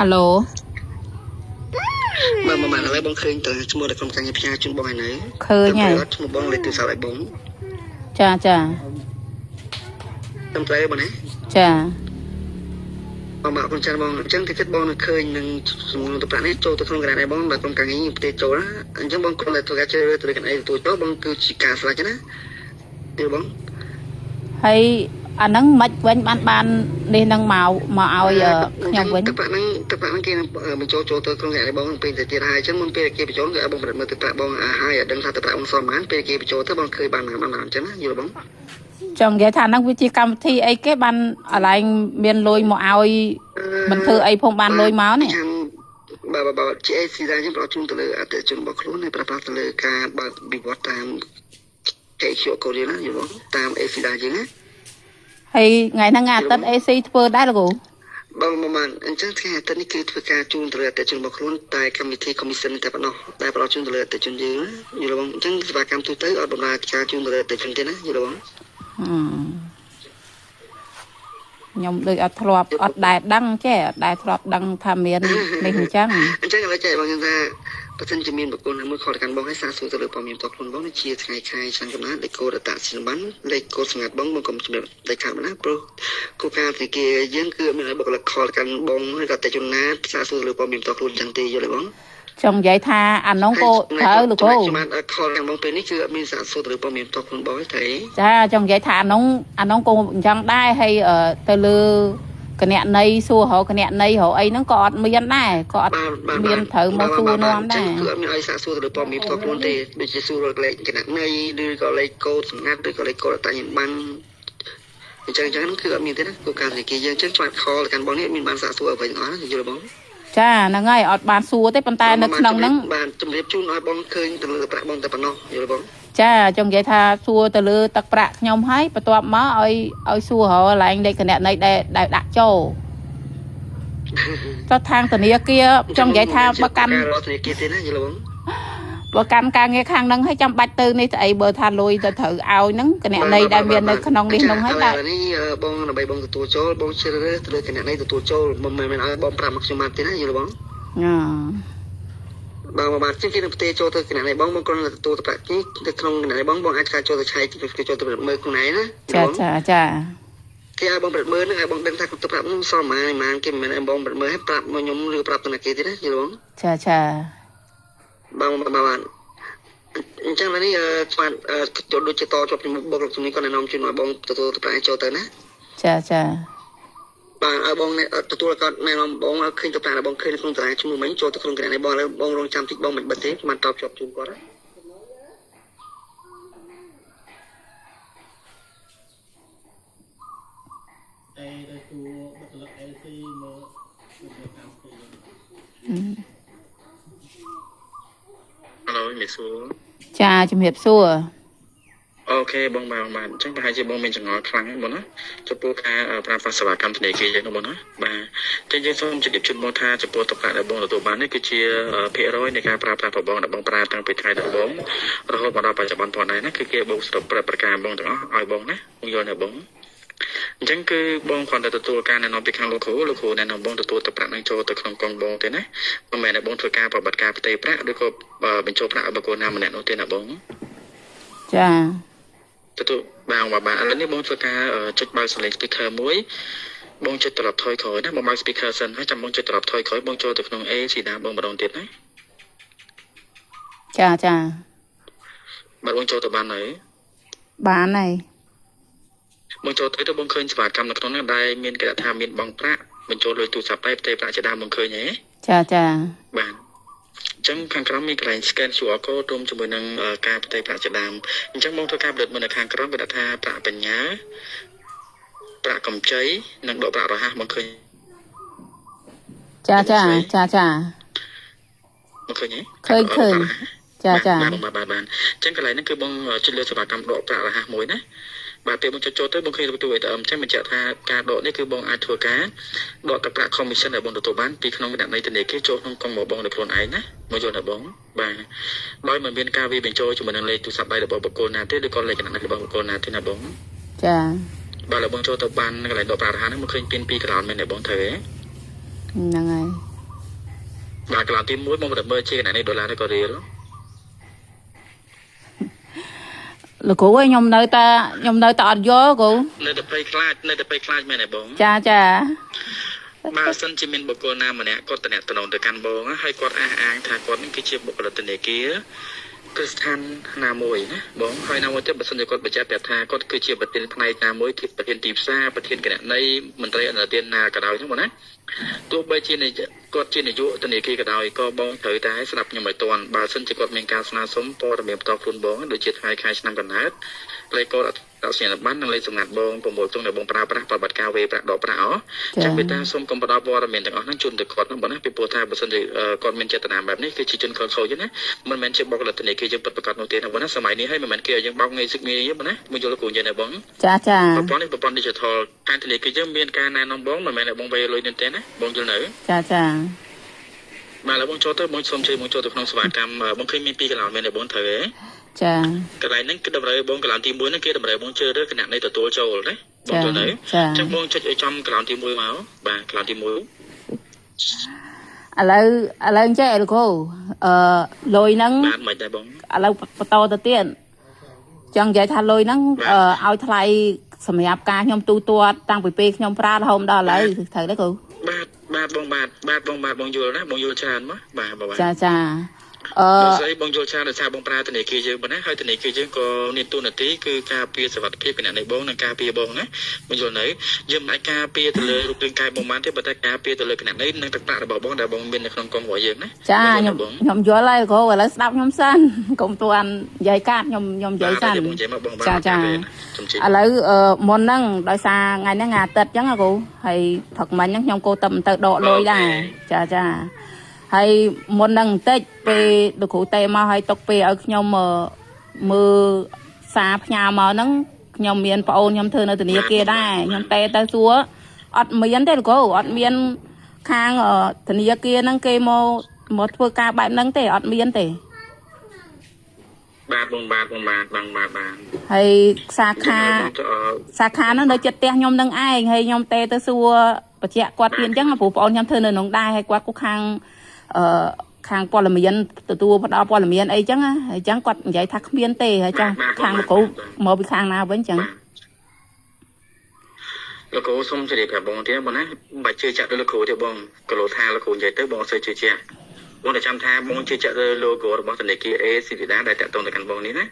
alo បើមកឥឡូវបងឃើញតើឈ្មោះដែលក្រុមការងារផ្ញើជូនបងឯណី ឃើញហើយ ឈ្មោះបងលេខទូរស័ព្ទឲ្យបង ចាចា ត្រឹមត្រូវបងណា ចា បងមកកូនចាស់បងអញ្ចឹងទីគិតបងនឹងឃើញនឹងសំណួរទៅប្រាក់នេះចូលទៅក្នុងកណ្ដាលឯបងបើក្រុមការងារផ្ទៃចូលណាអញ្ចឹងបងគ្រាន់តែធ្វើការជ្រើសរើសទៅលើកណ្ដាលទទួលចូលបងគឺជាការស្លាច់ណាយល់បង ហើយអាហ្នឹងមិនវិញបាននេះនឹងមកឲ្យខ្ញុំវិញ ទឹកប្រាក់ហ្នឹងគេនឹងបញ្ចូលទៅក្នុងកណ្ដាលឯបងពេលទៅទៀតហើយអញ្ចឹងមុនពេលគេបញ្ចូលគឺឲ្យបងប្រឌិតមើលទឹកប្រាក់បងហើយឲ្យដឹងថាទឹកប្រាក់បងសមបានពេលគេបញ្ចូលទៅបងឃើញបានអញ្ចឹងណាយល់បង ចង់និយាយថាហ្នឹងវាជាកម្មវិធីអីគេបានអាឡែងមានលុយមកឲ្យមិនធ្វើអីផងបានលុយមកនេះ បើជាអេស៊ីដែរខ្ញុំប្រជុំទៅលើអតិថិជនរបស់ខ្លួនហើយប្រើប្រាស់ទៅលើការបើកវិវត្តតាមគេជក់កូនណាយល់បងតាមអេស៊ីដែរយើងណា ហើយថ្ងៃហ្នឹងអាទិត្យ AC ធ្វើដែរលោកគ្រូ បងមកអញ្ចឹងថ្ងៃអាទិត្យនេះគឺធ្វើការជូនទៅលើអតិថិជនរបស់ខ្លួនតែកម្មវិធី commission តែប៉ុណ្ណោះតែប្រជុំទៅលើអតិថិជនយើងយល់បងអញ្ចឹងសេវាកម្មទូទៅអត់ដំណើរការជូនទៅលើអតិថិជនទេណាយល់បង ខ្ញុំដូចអត់ធ្លាប់អត់ដែរដឹងចេះអត់ដែរធ្លាប់ដឹងថាមាននេះអញ្ចឹង អញ្ចឹងឥឡូវចេះបងខ្ញុំថាបើសិនជាមានបុគ្គលណាមួយខលកាន់បងឲ្យសារសួរទៅលើព័ត៌មានផ្ទាល់ខ្លួនបងនេះជាថ្ងៃខែឆ្នាំកំណើតលេខកូដអត្តសញ្ញាណប័ណ្ណលេខកូដសម្ងាត់បងកុំជំរាបលេខខាងណាព្រោះគោលការណ៍ទីគេយើងគឺមានបុគ្គលិកខលកាន់បងហើយក៏តែជំនាញសារសួរទៅលើព័ត៌មានផ្ទាល់ខ្លួនអញ្ចឹងទេយល់ទេបង ចង់និយាយថាអានោះក៏ត្រូវលោកគ្រូ ខ្ញុំបានខលកាន់បងពេលនេះគឺអត់មានសារសួរទៅលើព័ត៌មានផ្ទាល់ខ្លួនបងទេ ចាចង់និយាយថាអានោះក៏អញ្ចឹងដែរហើយទៅលើគណនីសួរហៅគណនីហៅអីហ្នឹងក៏អត់មានដែរក៏អត់មានត្រូវមកសួរនាំដែរ គឺអត់មានឲ្យសារសួរទៅលើព័ត៌មានផ្ទាល់ខ្លួនទេដូចជាសួរលេខគណនីឬក៏លេខកូដសម្ងាត់ឬក៏លេខកូដអត្តសញ្ញាណប័ណ្ណអញ្ចឹងគឺអត់មានទេណាគោលការណ៍ទីគេយើងអញ្ចឹងឆ្លាតខលកាន់បងនេះមានបានសារសួរអ្វីទាំងអស់យល់ទេបង ចាហ្នឹងហើយអត់បានសួរទេប៉ុន្តែនៅក្នុងហ្នឹង បានជំរាបជូនឲ្យបងឃើញទៅលើប្រាក់បងតែប៉ុណ្ណោះយល់ទេបង ចាចង់និយាយថាសួរទៅលើទឹកប្រាក់ខ្ញុំហើយបន្ទាប់មកឲ្យសួររកឡើងលេខគណនីដែលដាក់ចូលទៅខាងធនាគារចង់និយាយថាបើកាន់ រត់ធនាគារទេណាយល់ទេបង បើកាន់ការងារខាងហ្នឹងហើយចាំបាច់ទៅនេះស្អីបើថាលុយទៅត្រូវឲ្យហ្នឹងគណនីដែលមាននៅក្នុងនេះហ្នឹងហើយដាក់ នេះបងដើម្បីបងទទួលចូលបងជ្រើសរើសទៅលើគណនីទទួលចូលមិនមែនឲ្យបងប្រាប់មកខ្ញុំបានទេណាយល់ទេបង បងបានជិះគេនឹងផ្ទេចូលទៅគណនីបងគ្រាន់តែទទួលទៅប្រាក់នេះទៅក្នុងគណនីបងអាចការចូលទៅឆែកទៅចូលទៅមើលខ្លួនឯងណាចាគេឲ្យបងប្រាប់មើលនឹងឲ្យបងដឹងថាទៅប្រាប់ខ្ញុំសមហ្មងគេមិនមែនឲ្យបងប្រាប់មើលឲ្យប្រាប់មកខ្ញុំឬប្រាប់ទៅណាគេទេណាយល់បង ចាបងបានអញ្ចឹងនេះស្មានចូលដូចជាតជាប់ជាមួយបុគ្គលិកជំនាញគាត់ណែនាំជូនឲ្យបងទទួលទៅប្រាក់ចូលទៅណា ចា បាទឲ្យបងទទួលគាត់ណែនាំបងឲ្យឃើញទៅប្រាក់របស់បងឃើញក្នុងតារាឈ្មោះមិញចូលទៅក្នុងគណនីបងហើយបងរងចាំតិចបងមិនបិទទេមិនតបជាប់ជូនគាត់ណា Hello មេសួរ ចាជំរាបសួរ អូខេបងបាទអញ្ចឹងប្រហែលជាបងមានចង្អល់ខ្លាំងហ្នឹងបងណាចំពោះការប្រើប្រាស់សេវាកម្មធនាគារយើងហ្នឹងបងណាបាទអញ្ចឹងយើងសូមជម្រាបជូនបងថាចំពោះទឹកប្រាក់ដែលបងទទួលបាននេះគឺជាភាគរយនៃការប្រើប្រាស់របស់បងដែលបងប្រើតាំងពីថ្ងៃដំបូងរហូតមកដល់បច្ចុប្បន្នផងដែរណាគឺគេបូកសរុបប្រការបងទាំងអស់ឲ្យបងណាបងយល់ណាបងអញ្ចឹងគឺបងគ្រាន់តែទទួលការណែនាំពីខាងលោកគ្រូណែនាំបងទទួលទឹកប្រាក់នឹងចូលទៅក្នុងកងបងទេណាមិនមែនតែបងធ្វើការប្រតិបត្តិការផ្ទៃប្រាក់ឬក៏បញ្ចូលប្រាក់ឲ្យបុគ្គលណាម្នាក់នោះទេណាបងចា ទទួលបានឥឡូវនេះបងធ្វើការចុចបើកសម្លេង speaker មួយបងចុចត្រឡប់ថយក្រោយណាបងបើក speaker សិនហើយចាំបងចុចត្រឡប់ថយក្រោយបងចូលទៅក្នុង A ស៊ីដាបងម្ដងទៀតណាចា បាទបងចូលទៅបានហើយ បានហើយ បងចូលទៅបងឃើញសេវាកម្មនៅក្នុងនោះដែលមានគេថាមានបងប្រាក់បញ្ចូលលុយទូរស័ព្ទតែផ្ទៃប្រាក់ជាដើមបងឃើញហ៎ចា បាទអញ្ចឹងខាងក្រោមមានកន្លែង scan QR code រួមជាមួយនឹងការផ្ទៃប្រាក់ជាដើមអញ្ចឹងបងធ្វើការផលិតមកនៅខាងក្រោមគេថាប្រាក់បញ្ញាប្រាក់កម្ចីនិងដកប្រាក់រហ័សបងឃើញចាបងឃើញហ៎ឃើញចា បាទអញ្ចឹងកន្លែងហ្នឹងគឺបងជិះលើសេវាកម្មដកប្រាក់រហ័សមួយណាបាទពេលបងចូលទៅបងឃើញទូអញ្ចឹងបញ្ជាក់ថាការដកនេះគឺបងអាចធ្វើការដកទឹកប្រាក់ commission ដែលបងទទួលបានពីក្នុងគណនីធនាគារចូលក្នុងកងរបស់បងដោយខ្លួនឯងណាមកយល់ណាបងបាទដោយមិនមានការវាបញ្ចូលជាមួយនឹងលេខទូរស័ព្ទដៃរបស់បុគ្គលណាទេឬក៏លេខគណនីរបស់បុគ្គលណាទេណាបងបាទបងចូលទៅបានកន្លែងដកប្រាក់រហ័សហ្នឹងមកឃើញពី2ក្រោនមែនទេបងត្រូវទេ ហ្នឹងហើយ បាទកន្លងទី1បងប្រមើជាកណនេះដុល្លារនេះក៏រៀល លោកគ្រូឲ្យខ្ញុំនៅតែអត់យកគ្រូ នៅតែភ័យខ្លាចមែនទេបង ចាចា បើសិនជាមានបុគ្គលណាម្នាក់គាត់តំណទៅកាន់បងហើយគាត់អះអាងថាគាត់នឹងគឺជាបុគ្គលធនាគារ គឺស្ថានណាមួយណាបងហើយណាមួយទៀតបើសិនជាគាត់បញ្ជាក់ប្រាប់ថាគាត់គឺជាប្រធានផ្នែកណាមួយទីប្រធានទីផ្សារប្រធានគណៈនៃមន្ត្រីអនុទានណាក៏ដោយហ្នឹងបងណាទោះបីជាគាត់ជានាយកធនាគារក៏ដោយក៏បងត្រូវតែស្ដាប់ខ្ញុំឲ្យទាន់បើសិនជាគាត់មានការស្នើសុំព័ត៌មានផ្ទាល់ខ្លួនបងដូចជាថ្ងៃខែឆ្នាំកណ្ដាលលេខកូដអត្តសញ្ញាណប័ណ្ណនិងលេខសម្ងាត់បងប្រមូលទុកនៅបងប្រើប្រាស់ប្រតិបត្តិការវេប្រាក់ដកប្រាក់អចាំពីតាសូមកុំផ្ដល់ព័ត៌មានទាំងអស់ហ្នឹងជូនទៅគាត់ហ្នឹងបងណាពីព្រោះថាបើសិនជាគាត់មានចេតនាបែបនេះគឺជាជនខិលខូចណាមិនមែនជាបុគ្គលិកធនាគារយើងពិតប្រាកដនោះទេណាបងណាសម័យនេះហើយមិនមែនគេឲ្យយើងបោកងាយងាយបងណាមកយល់គ្រូយើងណាបង ចាចា ប្រព័ន្ធនេះប្រព័ន្ធ digital ខាងធនាគារយើងមានការណែនាំបងមិនមែនតែបងវេលុយនេះទេណាបងយល់នៅ ចាចា បាទឥឡូវបងចូលទៅបងសូមជួយបងចូលទៅក្នុងសេវាកម្មបងឃើញមាន2កន្លែងមែនទេបងត្រូវទេ ចា កន្លែងហ្នឹងគឺតម្រូវបងកន្លែងទី1ហ្នឹងគេតម្រូវបងជឿរើសគណៈនៃទទួលចូលណាបងយល់នៅអញ្ចឹងបងចុចឲ្យចំកន្លែងទី1មកបាទកន្លែងទី1 ឥឡូវអញ្ចឹងលោកគ្រូលុយហ្នឹង បាទមិនដែរបង ឥឡូវបន្តទៅទៀតចង់និយាយថាលុយហ្នឹងឲ្យថ្លៃសម្រាប់ការខ្ញុំទូទាត់តាំងពីពេលខ្ញុំប្រើរហូតដល់ឥឡូវត្រូវទេគ្រូ បាទបងយល់ណាបងយល់ច្រើនមកបាទ ចាចា បើស្អីបងយល់ច្រើនដោយសារបងប្រើធនាគារយើងប៉ុណ្ណាហើយធនាគារយើងក៏មានទូនាទីគឺការពារសុវត្ថិភាពគណៈនៃបងនិងការពារបងណាបងយល់នៅយើងមិនអាចការពារទៅលើរូបរាងកាយបងបានទេប៉ុន្តែការពារទៅលើគណៈនៃនិងទឹកប្រាក់របស់បងដែលបងមាននៅក្នុងកងរបស់យើងណា ចាខ្ញុំយល់ហើយគ្រូឥឡូវស្ដាប់ខ្ញុំសិនកុំទាន់និយាយកាត់ខ្ញុំនិយាយសិនចាចាឥឡូវមុនហ្នឹងដោយសារថ្ងៃហ្នឹងអាទិត្យអញ្ចឹងគ្រូហើយព្រឹកមិញហ្នឹងខ្ញុំក៏ទៅដកលុយដែរចាចាហើយមុនហ្នឹងបន្តិចពេលលោកគ្រូតេមកឲ្យຕົកពេលឲ្យខ្ញុំមើលសារផ្ញើមកហ្នឹងខ្ញុំមានប្អូនខ្ញុំធ្វើនៅធនាគារដែរខ្ញុំតេទៅសួរអត់មានទេលោកគ្រូអត់មានខាងធនាគារហ្នឹងគេមកធ្វើការបែបហ្នឹងទេអត់មានទេ បាទហើយសាខាហ្នឹងនៅចិត្តផ្ទះខ្ញុំនឹងឯងហើយខ្ញុំតេទៅសួរបញ្ជាក់គាត់ទៀតអញ្ចឹងព្រោះបងអូនខ្ញុំធ្វើនៅក្នុងដែរហើយគាត់ក៏ខាងព័ត៌មានទទួលផ្ដល់ព័ត៌មានអីចឹងហើយចឹងគាត់និយាយថាគ្មានទេហើយចាខាងលោកគ្រូមកពីខាងណាវិញចឹង លោកគ្រូសូមជម្រាបប្រាប់បងទៀតបងណាបាច់ជឿចាក់ដល់លោកគ្រូទេបងក៏លោកថាលោកគ្រូនិយាយទៅបងសូវជឿជាក់បងតែចាំថាបងជឿចាក់លើ logo របស់ធនាគារ A ស៊ីវីដាដែលតាក់ទងទៅកាន់បងនេះណា